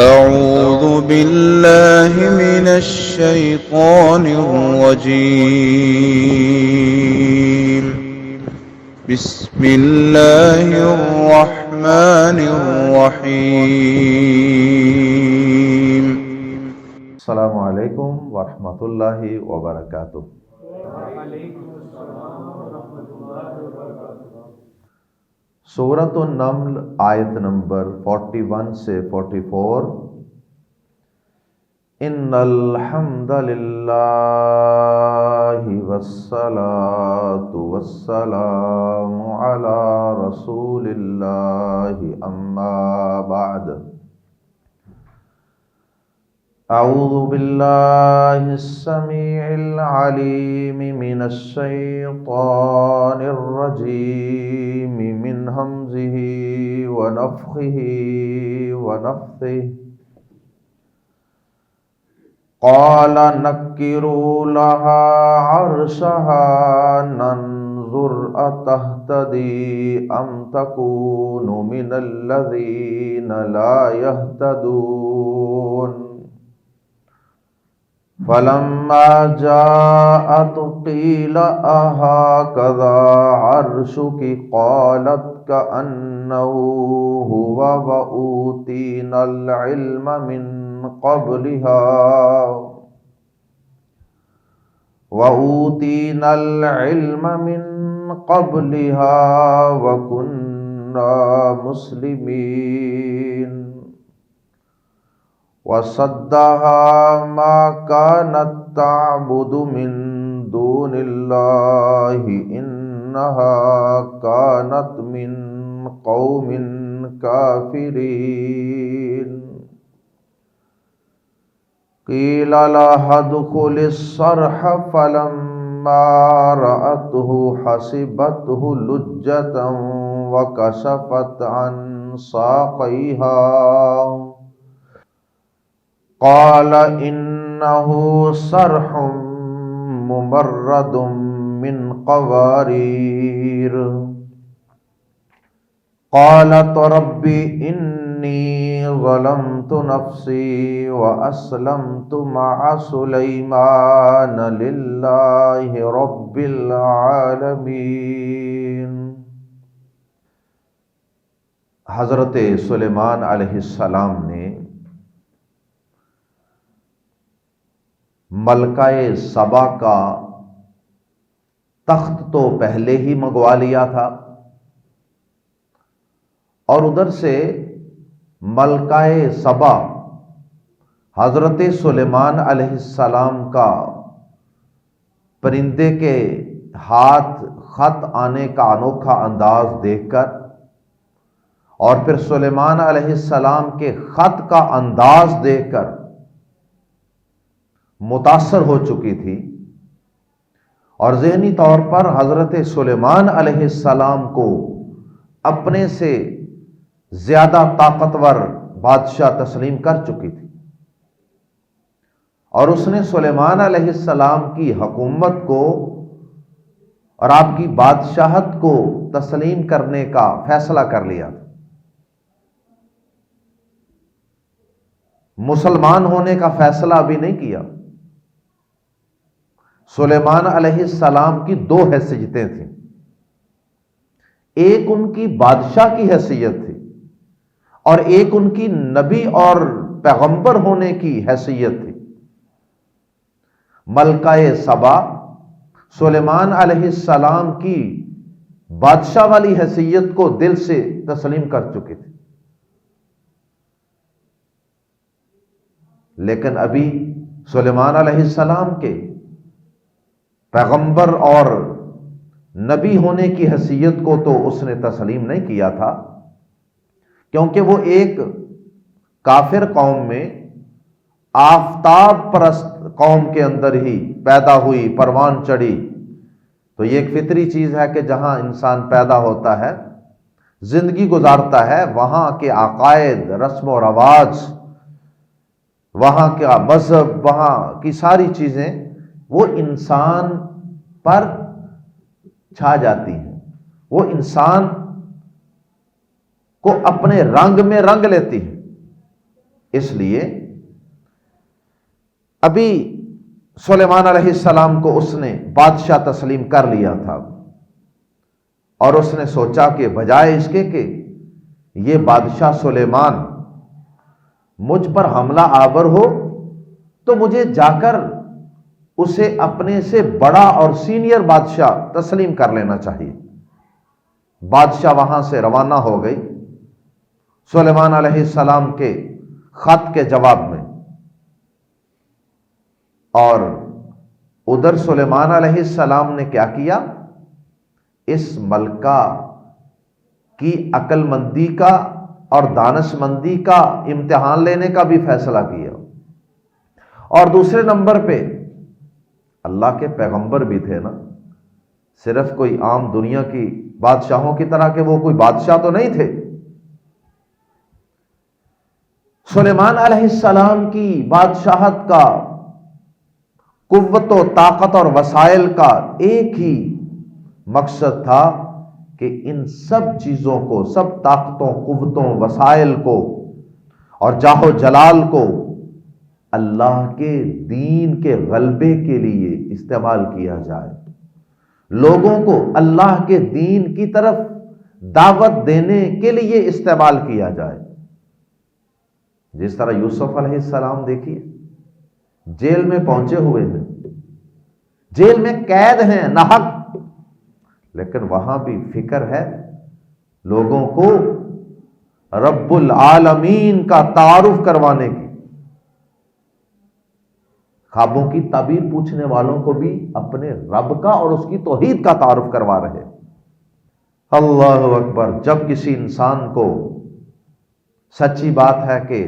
أعوذ بالله من الشيطان الرجيم. بسم الله الرحمن الرحيم. السلام علیکم ورحمۃ اللہ وبرکاتہ۔ سورۃ النمل آیت نمبر 41 سے 44۔ ان الحمد للہ والصلاة والسلام علی رسول اللہ اما بعد۔ اعوذ باللہ السمیع العلیم من الشیطان الرجیم من ہمزہ ونفخہ ونفثہ۔ قال نکروا لها عرشها ننظر اتهتدی ام تکون من الذین لا يهتدون۔ فلما جاءت قیل اہکذا عرشک قالت کأنہ هو وأوتینا العلم من قبلها وكنا مسلمين۔ وصدها ما كانت تعبد من دون الله إنها كانت من قوم كافرين۔ قیل لها ادخل الصرح فلما رأته حسبته لجة وكشفت عن ساقيها قال إنه صرح ممرد من قوارير۔ قالت رب إني ظلمت نفسي وأسلمت مع سليمان لله رب العالمين۔ حضرت سلیمان علیہ السلام نے ملکہ سبا کا تخت تو پہلے ہی منگوا لیا تھا، اور ادھر سے ملکہ سبا حضرت سلیمان علیہ السلام کا پرندے کے ہاتھ خط آنے کا انوکھا انداز دیکھ کر، اور پھر سلیمان علیہ السلام کے خط کا انداز دیکھ کر متاثر ہو چکی تھی، اور ذہنی طور پر حضرت سلیمان علیہ السلام کو اپنے سے زیادہ طاقتور بادشاہ تسلیم کر چکی تھی، اور اس نے سلیمان علیہ السلام کی حکومت کو اور آپ کی بادشاہت کو تسلیم کرنے کا فیصلہ کر لیا تھا۔ مسلمان ہونے کا فیصلہ ابھی نہیں کیا۔ سلیمان علیہ السلام کی دو حیثیتیں تھیں، ایک ان کی بادشاہ کی حیثیت تھی، اور ایک ان کی نبی اور پیغمبر ہونے کی حیثیت تھی۔ ملکہ سبا سلیمان علیہ السلام کی بادشاہ والی حیثیت کو دل سے تسلیم کر چکی تھی، لیکن ابھی سلیمان علیہ السلام کے پیغمبر اور نبی ہونے کی حیثیت کو تو اس نے تسلیم نہیں کیا تھا، کیونکہ وہ ایک کافر قوم میں آفتاب پرست قوم کے اندر ہی پیدا ہوئی، پروان چڑھی۔ تو یہ ایک فطری چیز ہے کہ جہاں انسان پیدا ہوتا ہے، زندگی گزارتا ہے، وہاں کے عقائد، رسم و رواج، وہاں کا مذہب، وہاں کی ساری چیزیں وہ انسان پر چھا جاتی ہیں، وہ انسان کو اپنے رنگ میں رنگ لیتی ہیں۔ اس لیے ابھی سلیمان علیہ السلام کو اس نے بادشاہ تسلیم کر لیا تھا، اور اس نے سوچا کہ بجائے اس کے کہ یہ بادشاہ سلیمان مجھ پر حملہ آور ہو، تو مجھے جا کر اسے اپنے سے بڑا اور سینئر بادشاہ تسلیم کر لینا چاہیے۔ بادشاہ وہاں سے روانہ ہو گئی سلیمان علیہ السلام کے خط کے جواب میں، اور ادھر سلیمان علیہ السلام نے کیا کیا؟ اس ملکہ کی عقل مندی کا اور دانش مندی کا امتحان لینے کا بھی فیصلہ کیا، اور دوسرے نمبر پہ اللہ کے پیغمبر بھی تھے نا، صرف کوئی عام دنیا کی بادشاہوں کی طرح کہ وہ کوئی بادشاہ تو نہیں تھے۔ سلیمان علیہ السلام کی بادشاہت کا، قوت و طاقت اور وسائل کا ایک ہی مقصد تھا کہ ان سب چیزوں کو، سب طاقتوں، قوتوں، وسائل کو اور جاہ و جلال کو اللہ کے دین کے غلبے کے لیے استعمال کیا جائے، لوگوں کو اللہ کے دین کی طرف دعوت دینے کے لیے استعمال کیا جائے۔ جس طرح یوسف علیہ السلام دیکھیے، جیل میں پہنچے ہوئے ہیں، جیل میں قید ہیں ناحق، لیکن وہاں بھی فکر ہے لوگوں کو رب العالمین کا تعارف کروانے کی، خوابوں کی تعبیر پوچھنے والوں کو بھی اپنے رب کا اور اس کی توحید کا تعارف کروا رہے۔ اللہ اکبر! جب کسی انسان کو سچی بات ہے کہ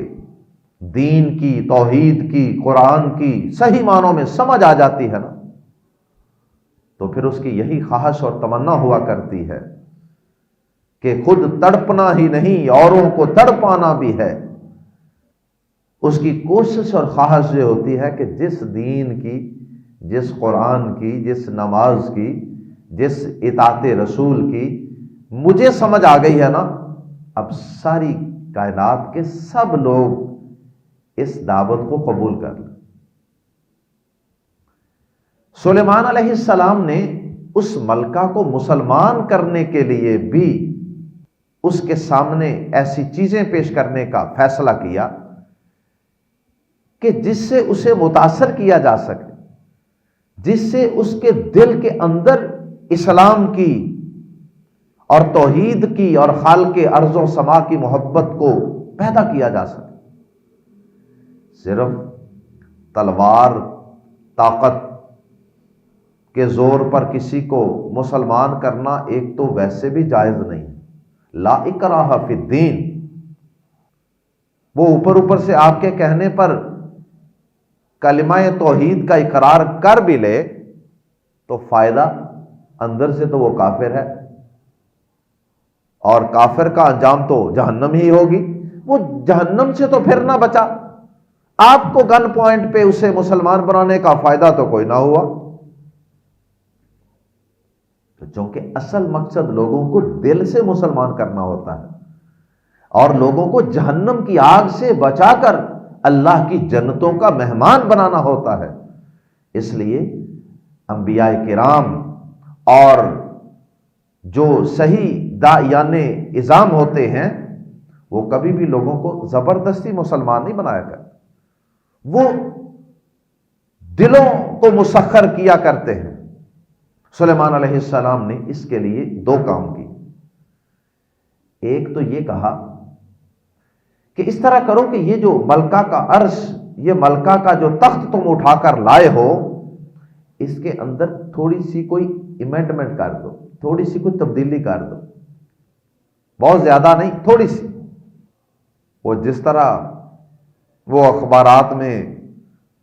دین کی، توحید کی، قرآن کی صحیح معنوں میں سمجھ آ جاتی ہے نا، تو پھر اس کی یہی خواہش اور تمنا ہوا کرتی ہے کہ خود تڑپنا ہی نہیں، اوروں کو تڑپانا بھی ہے۔ اس کی کوشش اور خواہش یہ ہوتی ہے کہ جس دین کی، جس قرآن کی، جس نماز کی، جس اطاعت رسول کی مجھے سمجھ آ گئی ہے نا، اب ساری کائنات کے سب لوگ اس دعوت کو قبول کر لیں۔ سلیمان علیہ السلام نے اس ملکہ کو مسلمان کرنے کے لیے بھی اس کے سامنے ایسی چیزیں پیش کرنے کا فیصلہ کیا کہ جس سے اسے متاثر کیا جا سکے، جس سے اس کے دل کے اندر اسلام کی اور توحید کی اور خالق ارض و سما کی محبت کو پیدا کیا جا سکے۔ صرف تلوار، طاقت کے زور پر کسی کو مسلمان کرنا ایک تو ویسے بھی جائز نہیں، لا اکراہ فی الدین۔ وہ اوپر سے آپ کے کہنے پر کلمہ توحید کا اقرار کر بھی لے تو فائدہ، اندر سے تو وہ کافر ہے، اور کافر کا انجام تو جہنم ہی ہوگی، وہ جہنم سے تو پھر نہ بچا۔ آپ کو گن پوائنٹ پہ اسے مسلمان بنانے کا فائدہ تو کوئی نہ ہوا، چونکہ اصل مقصد لوگوں کو دل سے مسلمان کرنا ہوتا ہے اور لوگوں کو جہنم کی آگ سے بچا کر اللہ کی جنتوں کا مہمان بنانا ہوتا ہے۔ اس لیے انبیاء کرام اور جو صحیح داعیان اعظام ہوتے ہیں وہ کبھی بھی لوگوں کو زبردستی مسلمان نہیں بنایا کرتے، وہ دلوں کو مسخر کیا کرتے ہیں۔ سلیمان علیہ السلام نے اس کے لیے دو کام کی۔ ایک تو یہ کہا کہ اس طرح کرو کہ یہ جو ملکہ کا عرش، یہ ملکہ کا جو تخت تم اٹھا کر لائے ہو، اس کے اندر تھوڑی سی کوئی امینڈمنٹ کر دو، تھوڑی سی کوئی تبدیلی کر دو، بہت زیادہ نہیں، تھوڑی سی۔ وہ جس طرح وہ اخبارات میں،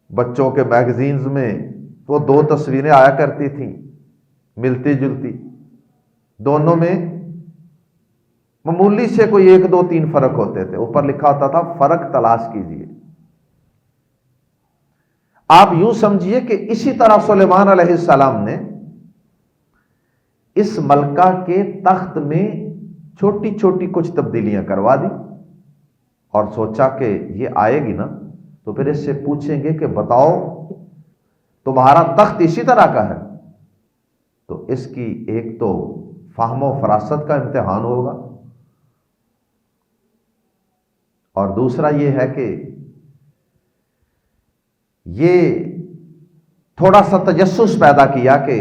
بچوں کے میگزینز میں وہ دو تصویریں آیا کرتی تھیں ملتی جلتی، دونوں میں معمولی سے کوئی 1 2 3 فرق ہوتے تھے، اوپر لکھا ہوتا تھا فرق تلاش کیجیے۔ آپ یوں سمجھیے کہ اسی طرح سلیمان علیہ السلام نے اس ملکہ کے تخت میں چھوٹی چھوٹی کچھ تبدیلیاں کروا دی، اور سوچا کہ یہ آئے گی نا تو پھر اس سے پوچھیں گے کہ بتاؤ تمہارا تخت اسی طرح کا ہے، تو اس کی ایک تو فہم و فراست کا امتحان ہوگا، اور دوسرا یہ ہے کہ یہ تھوڑا سا تجسس پیدا کیا کہ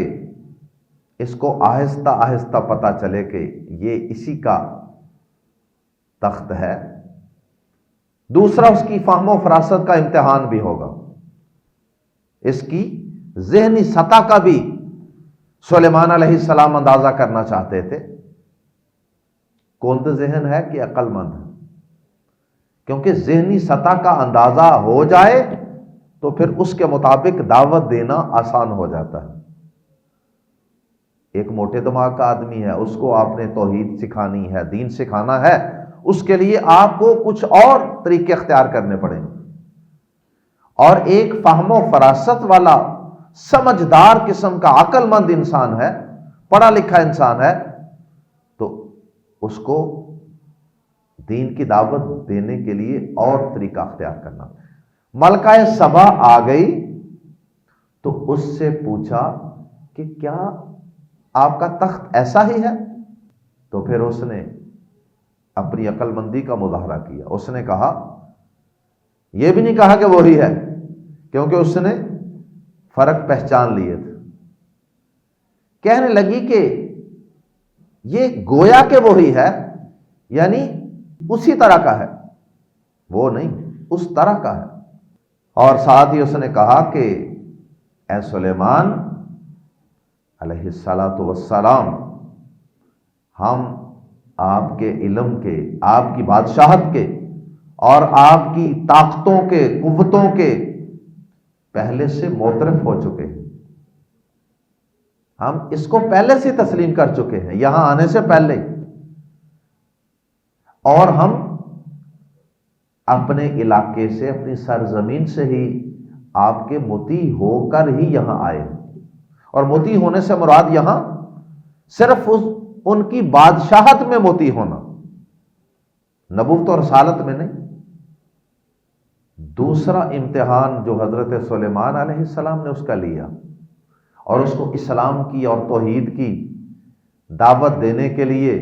اس کو آہستہ آہستہ پتہ چلے کہ یہ اسی کا تخت ہے۔ دوسرا اس کی فہم و فراست کا امتحان بھی ہوگا، اس کی ذہنی سطح کا بھی سلیمان علیہ السلام اندازہ کرنا چاہتے تھے، کند ذہن ہے کہ عقل مند ہے، کیونکہ ذہنی سطح کا اندازہ ہو جائے تو پھر اس کے مطابق دعوت دینا آسان ہو جاتا ہے۔ ایک موٹے دماغ کا آدمی ہے، اس کو آپ نے توحید سکھانی ہے، دین سکھانا ہے، اس کے لیے آپ کو کچھ اور طریقے اختیار کرنے پڑیں گے، اور ایک فہم و فراست والا سمجھدار قسم کا عقل مند انسان ہے، پڑھا لکھا انسان ہے، تو اس کو دین کی دعوت دینے کے لیے اور طریقہ اختیار کرنا۔ ملکہ سبا آ گئی تو اس سے پوچھا کہ کیا آپ کا تخت ایسا ہی ہے؟ تو پھر اس نے اپنی عقل مندی کا مظاہرہ کیا، اس نے کہا، یہ بھی نہیں کہا کہ وہی ہے، کیونکہ اس نے فرق پہچان لیے تھے۔ کہنے لگی کہ یہ گویا کہ وہی ہے، یعنی اسی طرح کا ہے، وہ نہیں، اس طرح کا ہے۔ اور ساتھ ہی اس نے کہا کہ اے سلیمان علیہ السلام، ہم آپ کے علم کے، آپ کی بادشاہت کے اور آپ کی طاقتوں کے، قوتوں کے پہلے سے معترف ہو چکے ہیں، ہم اس کو پہلے سے تسلیم کر چکے ہیں یہاں آنے سے پہلے، اور ہم اپنے علاقے سے، اپنی سرزمین سے ہی آپ کے مطیع ہو کر ہی یہاں آئے ہیں، اور مطیع ہونے سے مراد یہاں صرف ان کی بادشاہت میں مطیع ہونا، نبوت اور رسالت میں نہیں۔ دوسرا امتحان جو حضرت سلیمان علیہ السلام نے اس کا لیا، اور اس کو اسلام کی اور توحید کی دعوت دینے کے لیے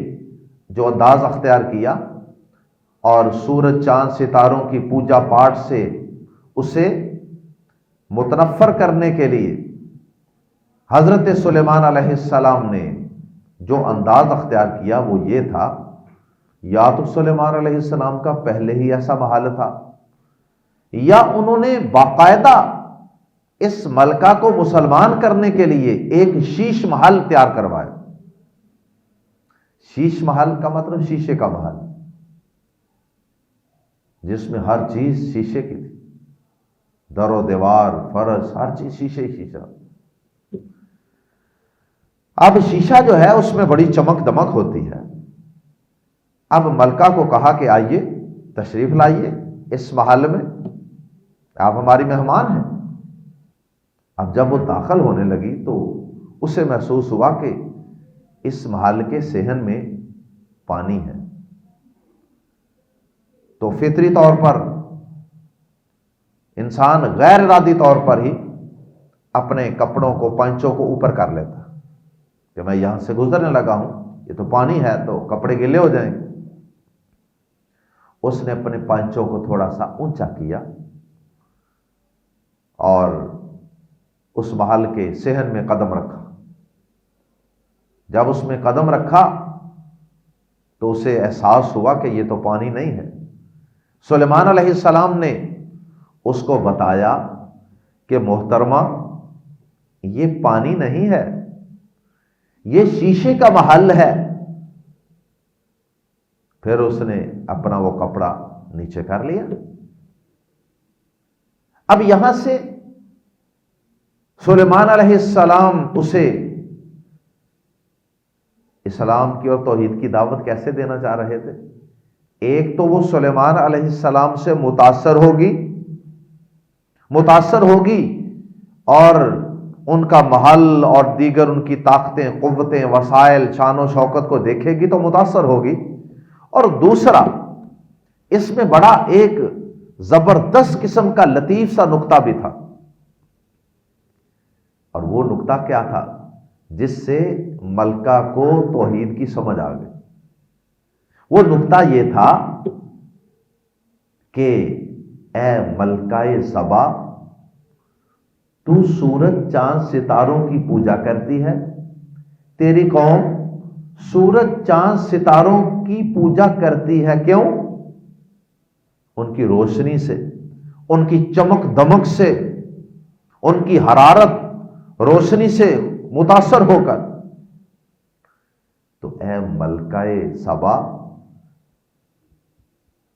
جو انداز اختیار کیا، اور سورج چاند ستاروں کی پوجا پاٹ سے اسے متنفر کرنے کے لیے حضرت سلیمان علیہ السلام نے جو انداز اختیار کیا وہ یہ تھا، یا تو سلیمان علیہ السلام کا پہلے ہی ایسا محل تھا، یا انہوں نے باقاعدہ اس ملکہ کو مسلمان کرنے کے لیے ایک شیش محل تیار کروایا۔ شیش محل کا مطلب شیشے کا محل، جس میں ہر چیز شیشے کی تھی، در و دیوار، فرش، ہر چیز شیشے ہی شیشہ۔ اب شیشہ جو ہے اس میں بڑی چمک دمک ہوتی ہے۔ اب ملکہ کو کہا کہ آئیے، تشریف لائیے اس محل میں، آپ ہماری مہمان ہیں۔ اب جب وہ داخل ہونے لگی تو اسے محسوس ہوا کہ اس محل کے صحن میں پانی ہے، تو فطری طور پر انسان غیر ارادی طور پر ہی اپنے کپڑوں کو، پنچوں کو اوپر کر لیتا کہ میں یہاں سے گزرنے لگا ہوں، یہ تو پانی ہے تو کپڑے گیلے ہو جائیں گے۔ اس نے اپنے پنچوں کو تھوڑا سا اونچا کیا اور اس محل کے صحن میں قدم رکھا۔ جب اس میں قدم رکھا تو اسے احساس ہوا کہ یہ تو پانی نہیں ہے۔ سلیمان علیہ السلام نے اس کو بتایا کہ محترمہ، یہ پانی نہیں ہے، یہ شیشے کا محل ہے۔ پھر اس نے اپنا وہ کپڑا نیچے کر لیا۔ اب یہاں سے سلیمان علیہ السلام اسے اسلام کی اور توحید کی دعوت کیسے دینا چاہ رہے تھے؟ ایک تو وہ سلیمان علیہ السلام سے متاثر ہوگی اور ان کا محل اور دیگر ان کی طاقتیں، قوتیں، وسائل، شان و شوکت کو دیکھے گی تو متاثر ہوگی، اور دوسرا اس میں بڑا ایک زبردست قسم کا لطیف سا نقطہ بھی تھا، اور وہ نقطہ کیا تھا جس سے ملکہ کو توحید کی سمجھ آ گئی؟ وہ نقطہ یہ تھا کہ اے ملکہ سبا، تو سورج چاند ستاروں کی پوجا کرتی ہے، تیری قوم سورج چاند ستاروں کی پوجا کرتی ہے، کیوں؟ ان کی روشنی سے، ان کی چمک دمک سے، ان کی حرارت روشنی سے متاثر ہو کر۔ تو اے ملکہ سبا،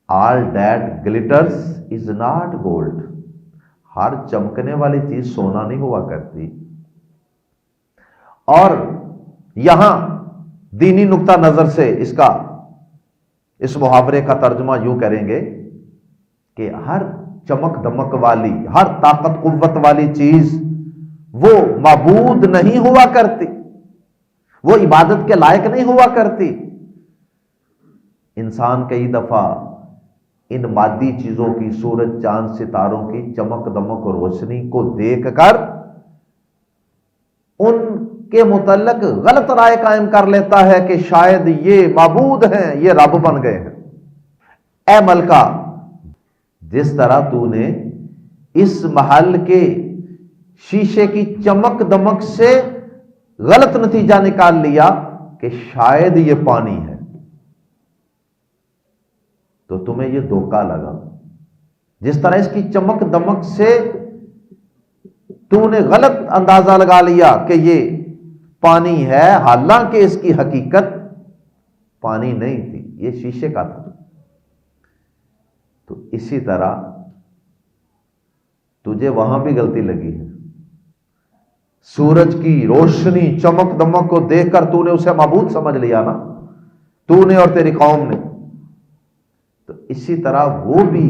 all that glitters is not gold، ہر چمکنے والی چیز سونا نہیں ہوا کرتی۔ اور یہاں دینی نقطہ نظر سے اس محاورے کا ترجمہ یوں کریں گے کہ ہر چمک دمک والی، ہر طاقت قوت والی چیز وہ معبود نہیں ہوا کرتی، وہ عبادت کے لائق نہیں ہوا کرتی۔ انسان کئی دفعہ ان مادی چیزوں کی، سورج چاند ستاروں کی چمک دمک روشنی کو دیکھ کر ان کے متعلق غلط رائے قائم کر لیتا ہے کہ شاید یہ معبود ہیں، یہ رب بن گئے ہیں۔ اے ملکہ، جس طرح تو نے اس محل کے شیشے کی چمک دمک سے غلط نتیجہ نکال لیا کہ شاید یہ پانی ہے، تو تمہیں یہ دھوکہ لگا۔ جس طرح اس کی چمک دمک سے تو نے غلط اندازہ لگا لیا کہ یہ پانی ہے، حالانکہ اس کی حقیقت پانی نہیں تھی، یہ شیشے کا تھا۔ تو اسی طرح تجھے وہاں بھی غلطی لگی ہے، سورج کی روشنی چمک دمک کو دیکھ کر تو نے اسے معبود سمجھ لیا نا، تو نے اور تیری قوم نے۔ تو اسی طرح وہ بھی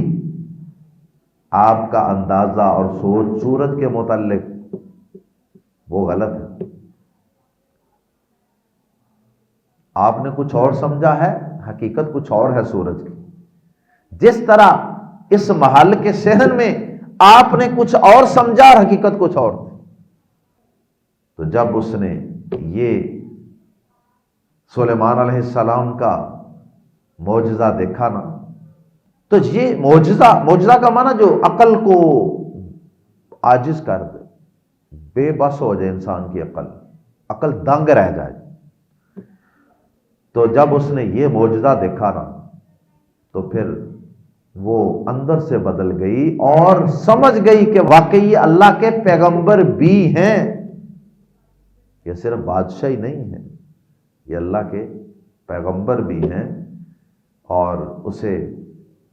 آپ کا اندازہ اور سوچ سورج کے متعلق وہ غلط ہے، آپ نے کچھ اور سمجھا ہے، حقیقت کچھ اور ہے سورج کی۔ جس طرح اس محل کے صحن میں آپ نے کچھ اور سمجھا اور حقیقت کچھ اور تھی۔ تو جب اس نے یہ سلیمان علیہ السلام کا معجزہ دیکھا نا، تو یہ معجزہ کا معنی جو عقل کو عاجز کر دے، بے بس ہو جائے انسان کی عقل دنگ رہ جائے۔ تو جب اس نے یہ معجزہ دیکھا نا، تو پھر وہ اندر سے بدل گئی اور سمجھ گئی کہ واقعی یہ اللہ کے پیغمبر بھی ہیں، یہ صرف بادشاہ ہی نہیں ہے، یہ اللہ کے پیغمبر بھی ہیں۔ اور اسے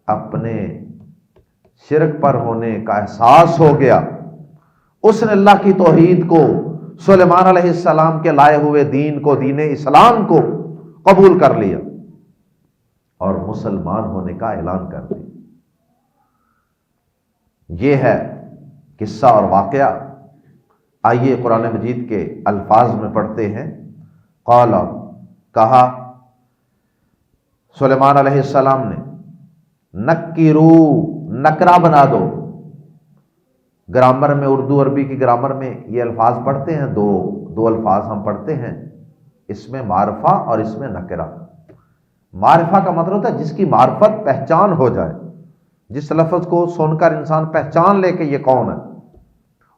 اپنے شرک پر ہونے کا احساس ہو گیا۔ اس نے اللہ کی توحید کو، سلیمان علیہ السلام کے لائے ہوئے دین کو، دین اسلام کو قبول کر لیا اور مسلمان ہونے کا اعلان کر دیا۔ یہ ہے قصہ اور واقعہ۔ آئیے قرآن مجید کے الفاظ میں پڑھتے ہیں۔ قال، کہا سلیمان علیہ السلام نے، نکرو، نکرا بنا دو۔ گرامر میں، اردو عربی کی گرامر میں یہ الفاظ پڑھتے ہیں، دو الفاظ ہم پڑھتے ہیں، اس میں معرفہ اور اس میں نکرہ۔ معرفہ کا مطلب ہوتا ہے جس کی معرفت پہچان ہو جائے، جس لفظ کو سن کر انسان پہچان لے کہ یہ کون ہے۔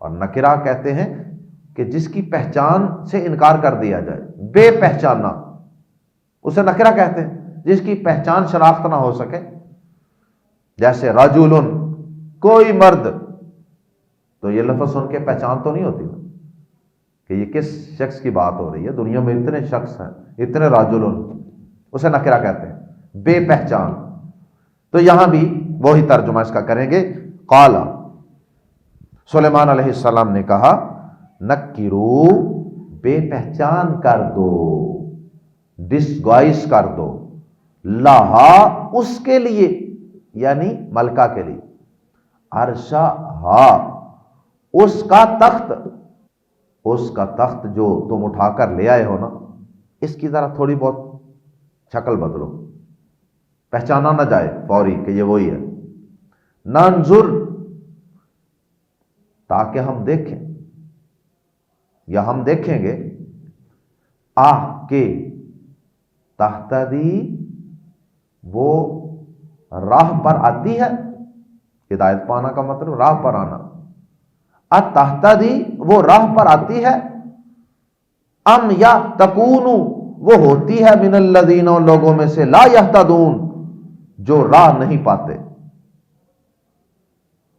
اور نکرہ کہتے ہیں کہ جس کی پہچان سے انکار کر دیا جائے، بے پہچانا، اسے نکرہ کہتے ہیں، جس کی پہچان شناخت نہ ہو سکے۔ جیسے رجل، کوئی مرد، تو یہ لفظ سن کے پہچان تو نہیں ہوتی کہ یہ کس شخص کی بات ہو رہی ہے، دنیا میں اتنے شخص ہیں، اتنے رجل، اسے نکرہ کہتے ہیں، بے پہچان۔ تو یہاں بھی وہی ترجمہ اس کا کریں گے۔ قال، سلیمان علیہ السلام نے کہا، نکرو، بے پہچان کر دو، ڈسگائز کر دو، لہا، اس کے لیے، یعنی ملکہ کے لیے، عرشہ، اس کا تخت، اس کا تخت جو تم اٹھا کر لے آئے ہو نا، اس کی ذرا تھوڑی بہت شکل بدلو، پہچانا نہ جائے فوری کہ یہ وہی ہے. ننظر، تاکہ ہم دیکھیں یا ہم دیکھیں گے. کے تہتدی، وہ راہ پر آتی ہے. ہدایت پانا کا مطلب راہ پر آنا. تہتدی، وہ راہ پر آتی ہے. ام یا تکون، وہ ہوتی ہے من الذین، ان لوگوں میں سے لا یہتدون، جو راہ نہیں پاتے.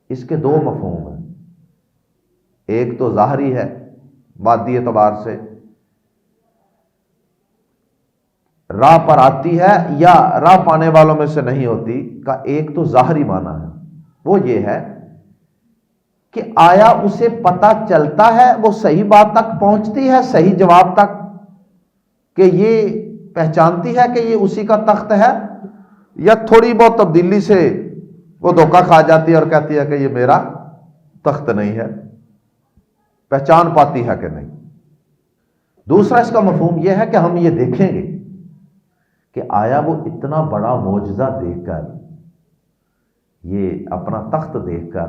اس کے دو مفہوم ہیں. ایک تو ظاہری ہے مادی اعتبار سے، راہ پر آتی ہے یا راہ پانے والوں میں سے نہیں ہوتی کا ایک تو ظاہری معنی ہے. وہ یہ ہے کہ آیا اسے پتہ چلتا ہے، وہ صحیح بات تک پہنچتی ہے، صحیح جواب تک، کہ یہ پہچانتی ہے کہ یہ اسی کا تخت ہے، یا تھوڑی بہت تبدیلی سے وہ دھوکہ کھا جاتی ہے اور کہتی ہے کہ یہ میرا تخت نہیں ہے. پہچان پاتی ہے کہ نہیں. دوسرا اس کا مفہوم یہ ہے کہ ہم یہ دیکھیں گے کہ آیا وہ اتنا بڑا معجزہ دیکھ کر، یہ اپنا تخت دیکھ کر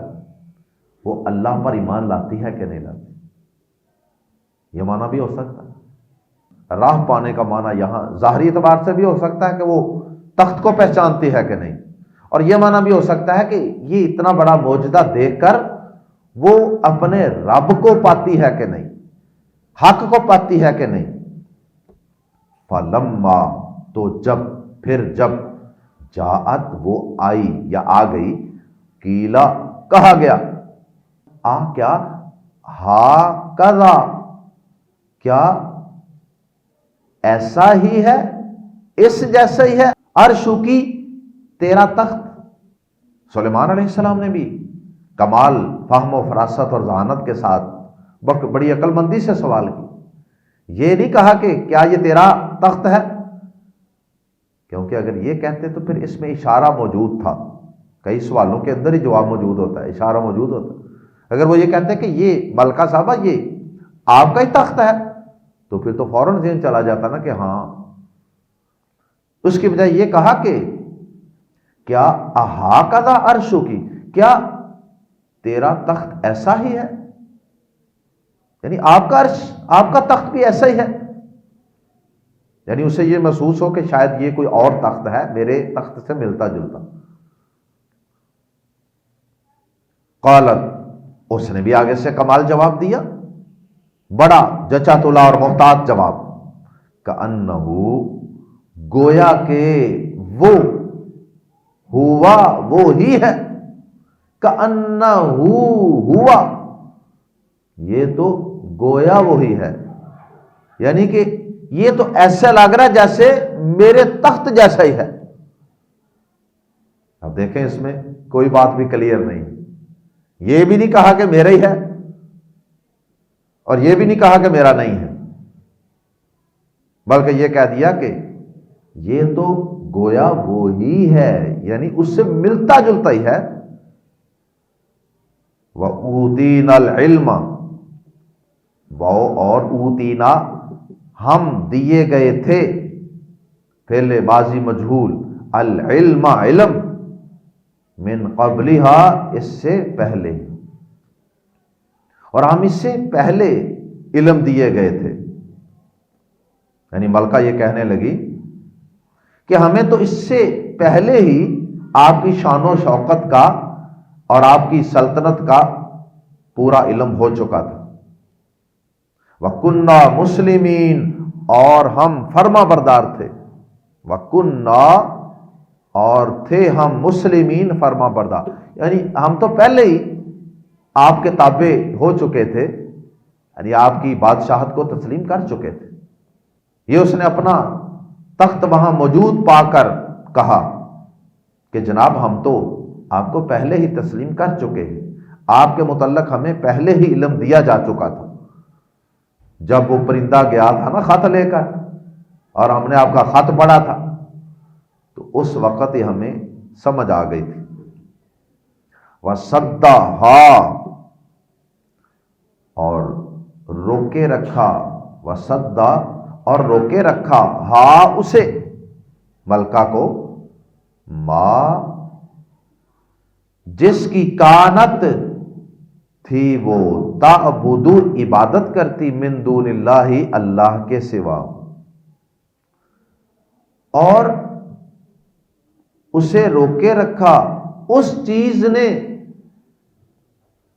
وہ اللہ پر ایمان لاتی ہے کہ نہیں لاتی. یہ معنی بھی ہو سکتا ہے. راہ پانے کا معنی یہاں ظاہری اعتبار سے بھی ہو سکتا ہے کہ وہ تخت کو پہچانتی ہے کہ نہیں، اور یہ معنی بھی ہو سکتا ہے کہ یہ اتنا بڑا معجزہ دیکھ کر وہ اپنے رب کو پاتی ہے کہ نہیں، حق کو پاتی ہے کہ نہیں. فلما، تو پھر جب جاءت، وہ آئی یا آ گئی، قیلا، کہا گیا، کیا ہاکذا، کیا ایسا ہی ہے، اس جیسا ہی ہے، عرشو کی، تیرا تخت. سلیمان علیہ السلام نے بھی کمال فہم و فراست اور ذہانت کے ساتھ بڑی عقل مندی سے سوال کی. یہ نہیں کہا کہ کیا یہ تیرا تخت ہے، کیونکہ اگر یہ کہتے تو پھر اس میں اشارہ موجود تھا. کئی سوالوں کے اندر ہی جواب موجود ہوتا ہے، اشارہ موجود ہوتا ہے. اگر وہ یہ کہتے کہ یہ ملکہ صاحبہ یہ آپ کا ہی تخت ہے، تو پھر تو فوراً ذہن چلا جاتا نا کہ ہاں. اس کی بجائے یہ کہا کہ کیا ہاکذا عرشو کی، کیا تیرا تخت ایسا ہی ہے، یعنی آپ کا عرش، آپ کا تخت بھی ایسا ہی ہے. یعنی اسے یہ محسوس ہو کہ شاید یہ کوئی اور تخت ہے میرے تخت سے ملتا جلتا. قالت، اس نے بھی آگے سے کمال جواب دیا، بڑا جچا تلا اور محتاط جواب. کأنہو، گویا کہ وہ، ہوا وہ ہی ہے، کأنہو ہوا، یہ تو گویا وہی ہے، یعنی کہ یہ تو ایسا لگ رہا ہے جیسے میرے تخت جیسا ہی ہے. اب دیکھیں اس میں کوئی بات بھی کلیئر نہیں. یہ بھی نہیں کہا کہ میرا ہی ہے، اور یہ بھی نہیں کہا کہ میرا نہیں ہے، بلکہ یہ کہہ دیا کہ یہ تو گویا وہی ہے، یعنی اس سے ملتا جلتا ہی ہے. وَأُوتِينَا الْعِلْمَ، اور اوتینا، ہم دیے گئے تھے، پہلے ماضی مجہول، العلم، علم، من قبلہا، اس سے پہلے، اور ہم اس سے پہلے علم دیے گئے تھے. یعنی ملکہ یہ کہنے لگی کہ ہمیں تو اس سے پہلے ہی آپ کی شان و شوکت کا اور آپ کی سلطنت کا پورا علم ہو چکا تھا. وَكُنَّا مُسْلِمِينَ، اور ہم فرما بردار تھے. وَكُنَّا، اور تھے ہم، مسلمین، فرما بردار، یعنی ہم تو پہلے ہی آپ کے تابع ہو چکے تھے، یعنی آپ کی بادشاہت کو تسلیم کر چکے تھے. یہ اس نے اپنا تخت وہاں موجود پا کر کہا کہ جناب ہم تو آپ کو پہلے ہی تسلیم کر چکے ہیں، آپ کے متعلق ہمیں پہلے ہی علم دیا جا چکا تھا. جب وہ پرندہ گیا تھا نا خط لے کر، اور ہم نے آپ کا خط پڑھا تھا، تو اس وقت ہی ہمیں سمجھ آ گئی تھی. وَصَدَّهَا، اور روکے رکھا، وَصَدَّ، اور روکے رکھا، ہا، اسے، ملکہ کو، ماں جس کی کانت تھی وہ تعبدو عبادت کرتی من دون اللہ اللہ کے سوا، اور اسے روکے رکھا اس چیز نے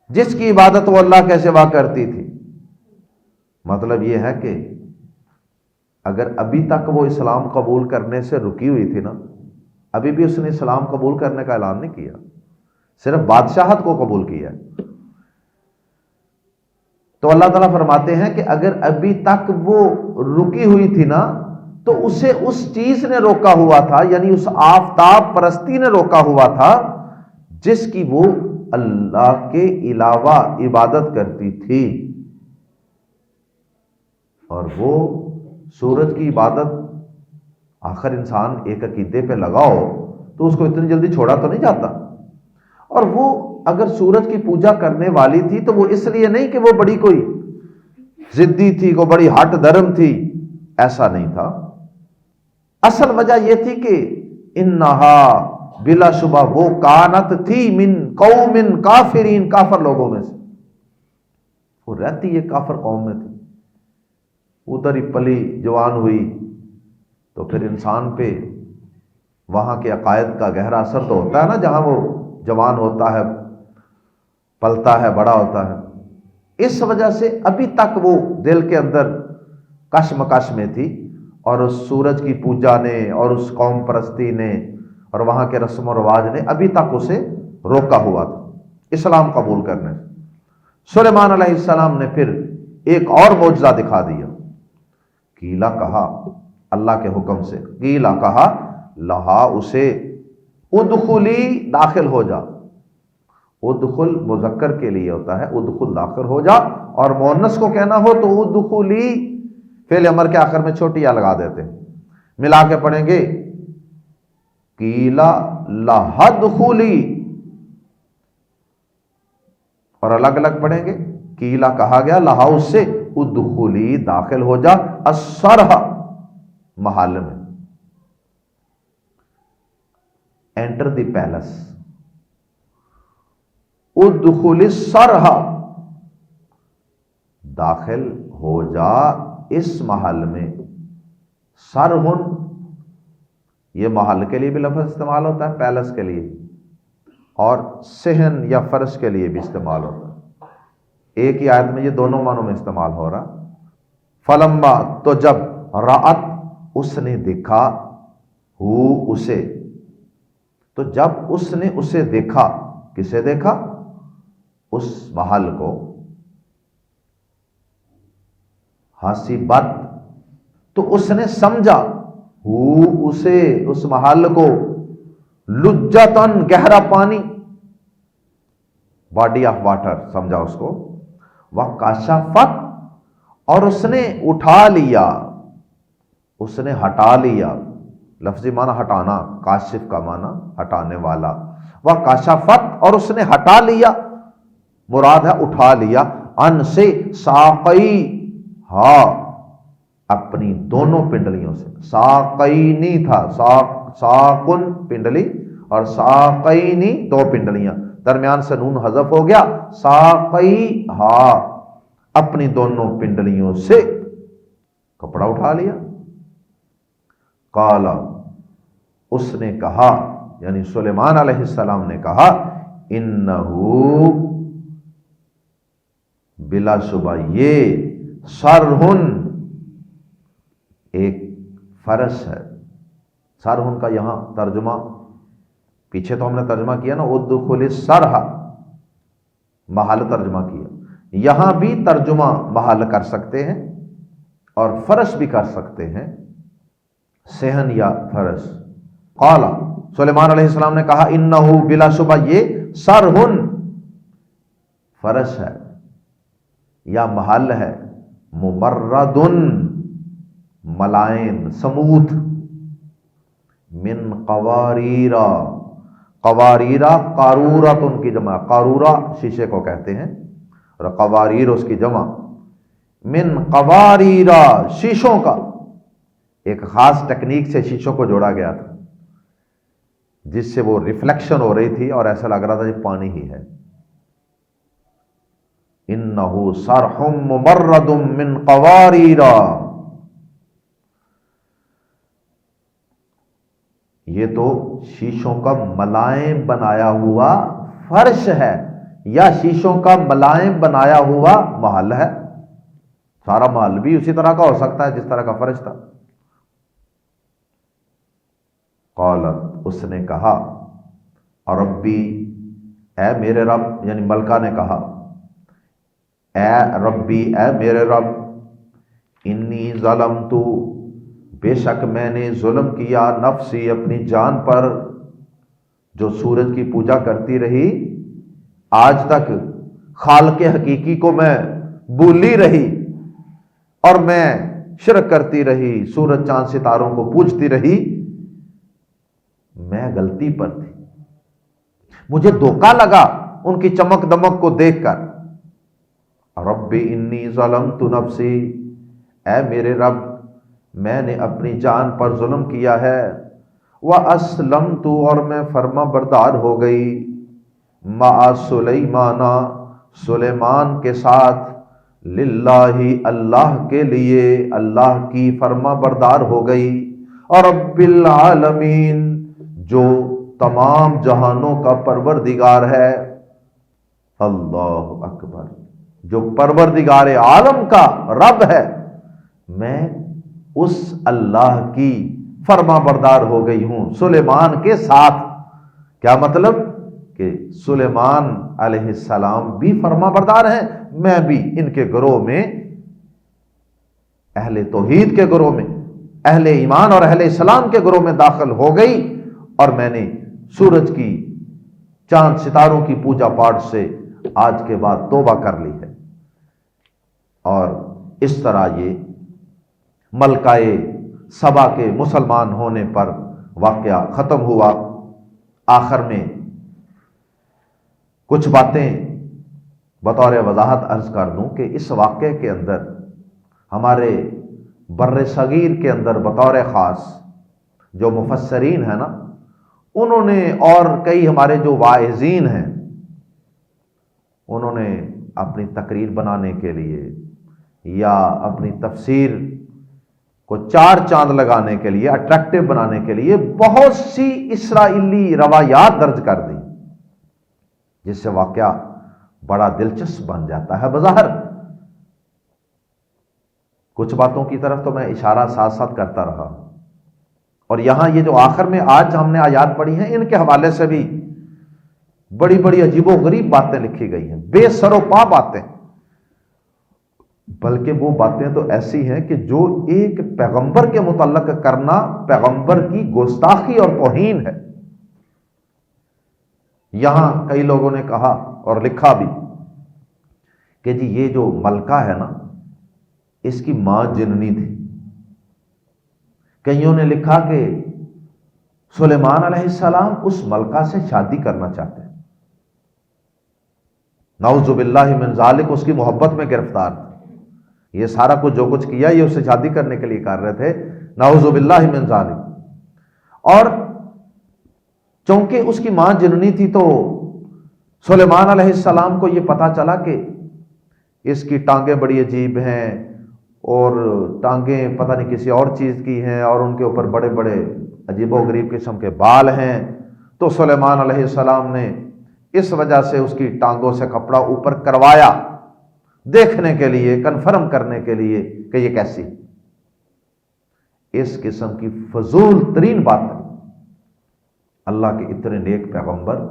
جس کی عبادت وہ اللہ کے سوا کرتی تھی۔ مطلب یہ ہے کہ اگر ابھی تک وہ اسلام قبول کرنے سے رکی ہوئی تھی نا، ابھی بھی اس نے اسلام قبول کرنے کا اعلان نہیں کیا، صرف بادشاہت کو قبول کیا۔ تو اللہ تعالیٰ فرماتے ہیں کہ اگر ابھی تک وہ رکی ہوئی تھی نا تو اسے اس چیز نے روکا ہوا تھا، یعنی اس آفتاب پرستی نے روکا ہوا تھا جس کی وہ اللہ کے علاوہ عبادت کرتی تھی۔ اور وہ سورج کی عبادت، آخر انسان ایک عقیدے پہ لگاؤ تو اس کو اتنی جلدی چھوڑا تو نہیں جاتا۔ اور وہ اگر سورج کی پوجا کرنے والی تھی تو وہ اس لیے نہیں کہ وہ بڑی کوئی ضدی تھی، کوئی بڑی ہٹ دھرم تھی، ایسا نہیں تھا۔ اصل وجہ یہ تھی کہ انہا بلا شبہ وہ کانت تھی من قوم کافرین، کافر لوگوں میں سے، وہ رہتی یہ کافر قوم میں تھی، ادھر ہی پلی جوان ہوئی تو پھر انسان پہ وہاں کے عقائد کا گہرا اثر تو ہوتا ہے نا، جہاں وہ جوان ہوتا ہے، پلتا ہے، بڑا ہوتا ہے۔ اس وجہ سے ابھی تک وہ دل کے اندر کشمکش میں تھی، اور اس سورج کی پوجا نے اور اس قوم پرستی نے اور وہاں کے رسم و رواج نے ابھی تک اسے روکا ہوا تھا اسلام قبول کرنے سے۔ سلیمان علیہ السلام نے پھر ایک اور معجزہ دکھا دیا۔ قیلا کہا اللہ کے حکم سے، قیلا کہا لہا اسے، ادخلی داخل ہو جا۔ ادخل مذکر کے لیے ہوتا ہے، ادخل داخل ہو جا، اور مؤنث کو کہنا ہو تو ادخلی فعل امر کے آخر میں چھوٹی یا لگا دیتے ہیں۔ ملا کے پڑھیں گے قیلا لہدخلی، اور الگ الگ پڑھیں گے قیلا کہا گیا لہا اس سے، ادخلی داخل ہو جا، الصرح محل میں، انٹر دی پیلس، ادخل الصرح داخل ہو جا اس محل میں۔ سرہن یہ محل کے لیے بھی لفظ استعمال ہوتا ہے، پیلس کے لیے، اور صحن یا فرش کے لیے بھی استعمال ہوتا ہے۔ ایک ہی آیت میں یہ دونوں معنوں میں استعمال ہو رہا۔ فلما تو جب، رأت اس نے دیکھا، ہو اسے، تو جب اس نے اسے دیکھا، کسے دیکھا؟ اس محل کو، حسبت تو اس نے سمجھا، ہو اسے، اس محل کو، لجتن گہرا پانی، باڈی آف واٹر سمجھا اس کو، وکشفت اور اس نے اٹھا لیا، اس نے ہٹا لیا، لفظی معنی ہٹانا، کاشف کا معنی ہٹانے والا، وکشفت اور اس نے ہٹا لیا، مراد ہے اٹھا لیا، ان سے ساقی ہاں اپنی دونوں پنڈلیوں سے، ساقینی تھا، ساقن پنڈلی اور ساقینی دو پنڈلیاں، درمیان سے نون حذف ہو گیا، ساقی ہاں اپنی دونوں پنڈلیوں سے کپڑا اٹھا لیا۔ قالا اس نے کہا، یعنی سلیمان علیہ السلام نے کہا، انہو بلا شبہ یہ، سرہن ایک فرش ہے۔ سرہن کا یہاں ترجمہ، پیچھے تو ہم نے ترجمہ کیا نا ادخل السرح، محل ترجمہ کیا، یہاں بھی ترجمہ محل کر سکتے ہیں اور فرش بھی کر سکتے ہیں، صحن یا فرش۔ قال سلیمان علیہ السلام نے کہا، انہو بلا شبہ یہ، سرہن فرش ہے یا محل ہے، ممردن ملائن سموتھ، من قواریرا، قواریرا قارورت ان کی جمع، قارورہ شیشے کو کہتے ہیں اور قواریر اس کی جمع، من قواریرا شیشوں کا، ایک خاص ٹیکنیک سے شیشوں کو جوڑا گیا تھا، جس سے وہ ریفلیکشن ہو رہی تھی اور ایسا لگ رہا تھا یہ پانی ہی ہے. انہ صرح ممرد من قواریر، یہ تو شیشوں کا ملائم بنایا ہوا فرش ہے یا شیشوں کا ملائم بنایا ہوا محل ہے. سارا محل بھی اسی طرح کا ہو سکتا ہے جس طرح کا فرش تھا. قالت، اس نے کہا، ربی، اے میرے رب، یعنی ملکہ نے کہا، اے ربی، اے میرے رب، انی ظلمت، بے شک میں نے ظلم کیا، نفسی، اپنی جان پر. جو سورج کی پوجا کرتی رہی آج تک، خالق حقیقی کو میں بھولی رہی اور میں شرک کرتی رہی، سورج چاند ستاروں کو پوجتی رہی. میں غلطی پر تھی، مجھے دھوکا لگا ان کی چمک دمک کو دیکھ کر. رب انی ظلمت نفسی، اے میرے رب، میں نے اپنی جان پر ظلم کیا ہے. وَأَسْلَمْتُ، اور میں فرما بردار ہو گئی، مع سلیمان، سلیمان کے ساتھ، للہ، اللہ کے لیے، اللہ کی فرما بردار ہو گئی. اور رب العالمین، جو تمام جہانوں کا پروردگار ہے. اللہ اکبر، جو پروردگار عالم کا رب ہے، میں اس اللہ کی فرما بردار ہو گئی ہوں سلیمان کے ساتھ. کیا مطلب؟ کہ سلیمان علیہ السلام بھی فرما بردار ہیں، میں بھی ان کے گروہ میں، اہل توحید کے گروہ میں، اہل ایمان اور اہل اسلام کے گروہ میں داخل ہو گئی، اور میں نے سورج کی، چاند ستاروں کی پوجا پاٹ سے آج کے بعد توبہ کر لی ہے. اور اس طرح یہ ملکہ سبا کے مسلمان ہونے پر واقعہ ختم ہوا. آخر میں کچھ باتیں بطور وضاحت عرض کر دوں کہ اس واقعے کے اندر ہمارے بر صغیر کے اندر بطور خاص جو مفسرین ہیں نا، انہوں نے، اور کئی ہمارے جو واعظین ہیں، انہوں نے اپنی تقریر بنانے کے لیے یا اپنی تفسیر کو چار چاند لگانے کے لیے، اٹریکٹیو بنانے کے لیے بہت سی اسرائیلی روایات درج کر دی، جس سے واقعہ بڑا دلچسپ بن جاتا ہے بظاہر. کچھ باتوں کی طرف تو میں اشارہ ساتھ ساتھ کرتا رہا، اور یہاں یہ جو آخر میں آج ہم نے آیات پڑھی ہیں، ان کے حوالے سے بھی بڑی بڑی عجیب و غریب باتیں لکھی گئی ہیں، بے سر و پا باتیں. بلکہ وہ باتیں تو ایسی ہیں کہ جو ایک پیغمبر کے متعلق کرنا پیغمبر کی گستاخی اور توہین ہے. یہاں کئی لوگوں نے کہا اور لکھا بھی کہ جی یہ جو ملکہ ہے نا، اس کی ماں جننی تھی. کئیوں نے لکھا کہ سلیمان علیہ السلام اس ملکہ سے شادی کرنا چاہتے ہیں. نعوذ باللہ من ذالک، اس کی محبت میں گرفتار تھے. یہ سارا کچھ جو کچھ کیا یہ اسے شادی کرنے کے لیے کر رہے تھے، نعوذ باللہ من ذالک. اور چونکہ اس کی ماں جننی تھی تو سلیمان علیہ السلام کو یہ پتا چلا کہ اس کی ٹانگیں بڑی عجیب ہیں، اور ٹانگیں پتہ نہیں کسی اور چیز کی ہیں، اور ان کے اوپر بڑے بڑے عجیب و غریب قسم کے بال ہیں. تو سلیمان علیہ السلام نے اس وجہ سے اس کی ٹانگوں سے کپڑا اوپر کروایا، دیکھنے کے لیے، کنفرم کرنے کے لیے کہ یہ کیسی. اس قسم کی فضول ترین بات ہے. اللہ کے اتنے نیک پیغمبر،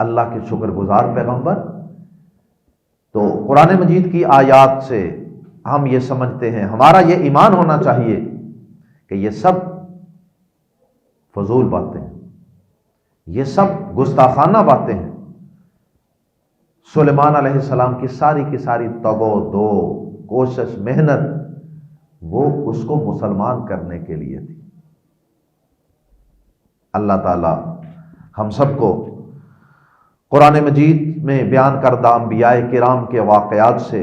اللہ کے شکر گزار پیغمبر. تو قرآن مجید کی آیات سے ہم یہ سمجھتے ہیں، ہمارا یہ ایمان ہونا چاہیے کہ یہ سب فضول باتیں ہیں، یہ سب گستاخانہ باتیں ہیں. سلیمان علیہ السلام کی ساری تگ و دو، کوشش، محنت، وہ اس کو مسلمان کرنے کے لیے تھی. اللہ تعالی ہم سب کو قرآن مجید میں بیان کردہ انبیاء کرام کے واقعات سے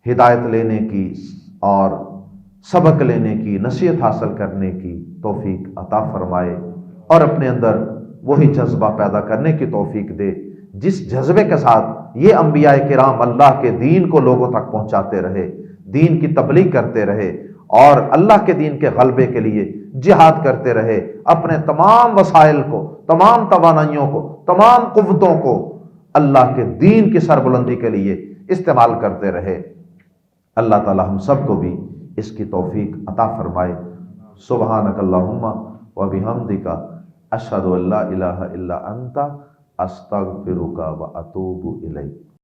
ہدایت لینے کی اور سبق لینے کی، نصیحت حاصل کرنے کی توفیق عطا فرمائے. اور اپنے اندر وہی جذبہ پیدا کرنے کی توفیق دے جس جذبے کے ساتھ یہ انبیاء کرام اللہ کے دین کو لوگوں تک پہنچاتے رہے، دین کی تبلیغ کرتے رہے اور اللہ کے دین کے غلبے کے لیے جہاد کرتے رہے، اپنے تمام وسائل کو، تمام توانائیوں کو، تمام قوتوں کو اللہ کے دین کی سربلندی کے لیے استعمال کرتے رہے۔ اللہ تعالی ہم سب کو بھی اس کی توفیق عطا فرمائے۔ سبحانک اللہم و بحمدک، اشہد ان لا الہ الا انت، استغفرک و اتوب الیک۔